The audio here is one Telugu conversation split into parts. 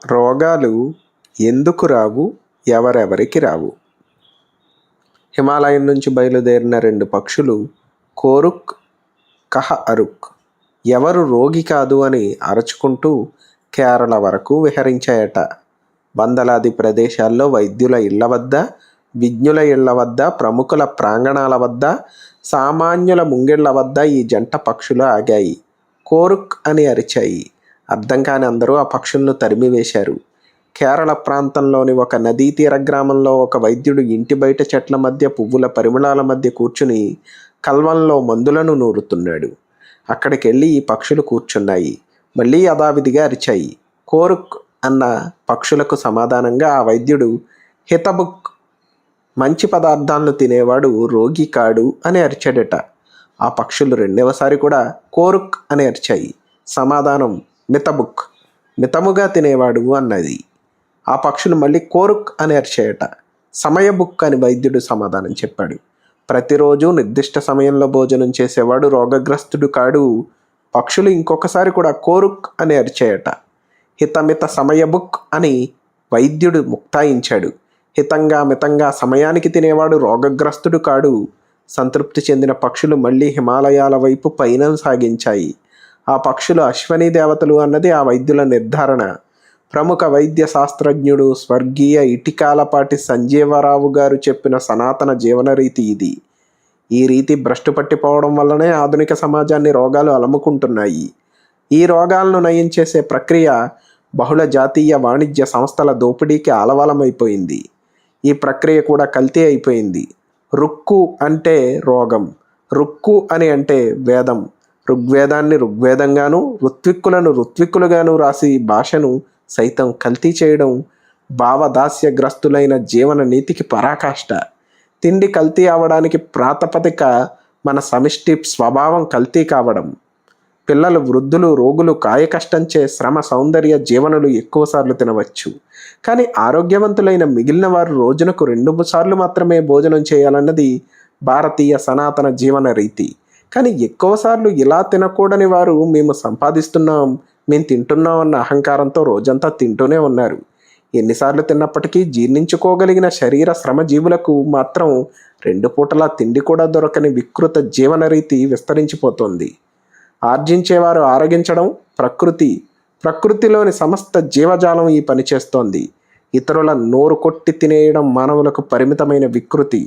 రోగాలు ఎందుకు రావు, ఎవరెవరికి రావు? హిమాలయం నుంచి బయలుదేరిన రెండు పక్షులు కోరుక్, కహ అరుక్ ఎవరు రోగి కాదు అని అరచుకుంటూ కేరళ వరకు విహరించాయట. వందలాది ప్రదేశాల్లో వైద్యుల ఇళ్ల వద్ద, విజ్ఞుల ఇళ్ల వద్ద, ప్రముఖుల ప్రాంగణాల వద్ద, సామాన్యుల ముంగిళ్ల వద్ద ఈ జంట పక్షులు ఆగాయి. కోరుక్ అని అరిచాయి. అర్థం కాని అందరూ ఆ పక్షులను తరిమివేశారు. కేరళ ప్రాంతంలోని ఒక నదీ తీర గ్రామంలో ఒక వైద్యుడు ఇంటి బయట చెట్ల మధ్య పువ్వుల పరిమళాల మధ్య కూర్చుని కల్వంలో మందులను నూరుతున్నాడు. అక్కడికి వెళ్ళి ఈ పక్షులు కూర్చున్నాయి. మళ్ళీ యథావిధిగా అరిచాయి. కోరుక్ అన్న పక్షులకు సమాధానంగా ఆ వైద్యుడు హితబుక్, మంచి పదార్థాలను తినేవాడు రోగి కాడు అని అరిచాడట. ఆ పక్షులు రెండవసారి కూడా కోరుక్ అని అరిచాయి. సమాధానం మితబుక్, మితముగా తినేవాడు అన్నది. ఆ పక్షులు మళ్ళీ కోరుక్ అని అరిచాయట. సమయబుక్ అని వైద్యుడు సమాధానం చెప్పాడు. ప్రతిరోజు నిర్దిష్ట సమయంలో భోజనం చేసేవాడు రోగగ్రస్తుడు కాడు. పక్షులు ఇంకొకసారి కూడా కోరుక్ అని అరిచాయట. హితమిత సమయబుక్ అని వైద్యుడు ముక్తాయించాడు. హితంగా మితంగా సమయానికి తినేవాడు రోగగ్రస్తుడు కాడు. సంతృప్తి చెందిన పక్షులు మళ్ళీ హిమాలయాల వైపు పయనం సాగించాయి. ఆ పక్షులు అశ్వనీ దేవతలు అన్నది ఆ వైద్యుల నిర్ధారణ. ప్రముఖ వైద్య శాస్త్రజ్ఞుడు స్వర్గీయ ఇటికాలపాటి సంజీవరావు గారు చెప్పిన సనాతన జీవన రీతి ఇది. ఈ రీతి భ్రష్టు పట్టిపోవడం వల్లనే ఆధునిక సమాజాన్ని రోగాలు అలముకుంటున్నాయి. ఈ రోగాలను నయం చేసే ప్రక్రియ బహుళ జాతీయ వాణిజ్య సంస్థల దోపిడీకి ఆలవాలమైపోయింది. ఈ ప్రక్రియ కూడా కల్తీ అయిపోయింది. రుక్కు అంటే రోగం, రుక్కు అని అంటే వేదం. ఋగ్వేదాన్ని ఋగ్వేదంగాను, ఋత్విక్కులను ఋత్విక్కులుగాను రాసి భాషను సైతం కల్తీ చేయడం భావదాస్యగ్రస్తులైన జీవన నీతికి పరాకాష్ట. తిండి కల్తీ అవడానికి ప్రాతిపదిక మన సమిష్టి స్వభావం కల్తీ కావడం. పిల్లలు, వృద్ధులు, రోగులు కాయకష్టంచే శ్రమ సౌందర్య జీవనులు ఎక్కువసార్లు తినవచ్చు. కానీ ఆరోగ్యవంతులైన మిగిలిన వారు రోజునకు 2 సార్లు మాత్రమే భోజనం చేయాలన్నది భారతీయ సనాతన జీవన రీతి. కానీ ఎక్కువసార్లు ఇలా తినకూడని వారు మేము సంపాదిస్తున్నాం, మేము తింటున్నాం అన్న అహంకారంతో రోజంతా తింటూనే ఉన్నారు. ఎన్నిసార్లు తిన్నప్పటికీ జీర్ణించుకోగలిగిన శరీర శ్రమజీవులకు మాత్రం 2 పూటలా తిండి కూడా దొరకని వికృత జీవన రీతి విస్తరించిపోతుంది. ఆర్జించేవారు ఆరగించడం ప్రకృతిలోని సమస్త జీవజాలం ఈ పని చేస్తోంది. ఇతరుల నోరు కొట్టి తినేయడం మానవులకు పరిమితమైన వికృతి.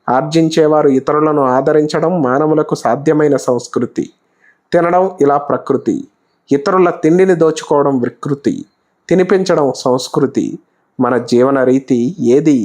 ఆర్జించేవారు ఇతరులను ఆదరించడం మానవులకు సాధ్యమైన సంస్కృతి. తినడం ఇలా ప్రకృతి. ఇతరుల తిండిని దోచుకోవడం వికృతి. తినిపించడం సంస్కృతి. మన జీవన రీతి ఏది?